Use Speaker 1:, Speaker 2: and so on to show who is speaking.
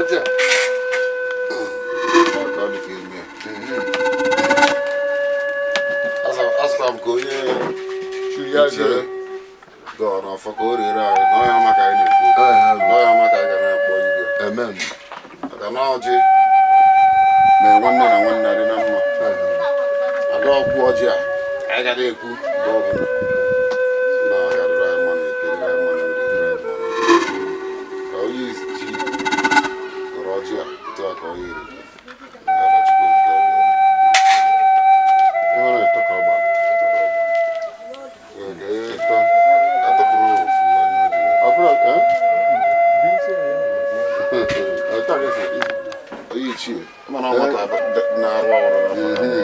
Speaker 1: ọjọọ.
Speaker 2: Aka dị ka eme. Asụkwa m ka onye
Speaker 1: Chiri ya zere.
Speaker 2: Gọọ n'ọfọ ka o rere anyị n'ọhịa maka anyị na-ekwu. N'ọhịa maka anyị ga na-akpọ igwe.
Speaker 1: Amen.
Speaker 2: Maka na ọjị mee nwanne na nwanne dị na mma. Ada ọkwụ ọjị a anyị ga na-ekwu mgbe ọbụla. Na ọ ga-adịrị anyị mma na ekele anyị mma na ori dịrị anyị mma. Ka onye isi ji nọrọ ọjị a otu a ka ọ yiri. N'afa Chukwu nke ọbịa.
Speaker 1: Ihe ọ na-eto ka ọ gbara.
Speaker 2: Atọpụrụ ofu onye ọjị.
Speaker 1: Ọ bụrụ
Speaker 2: Onye ichie mana ọ nwata na-arụ ọrụ n'afọ.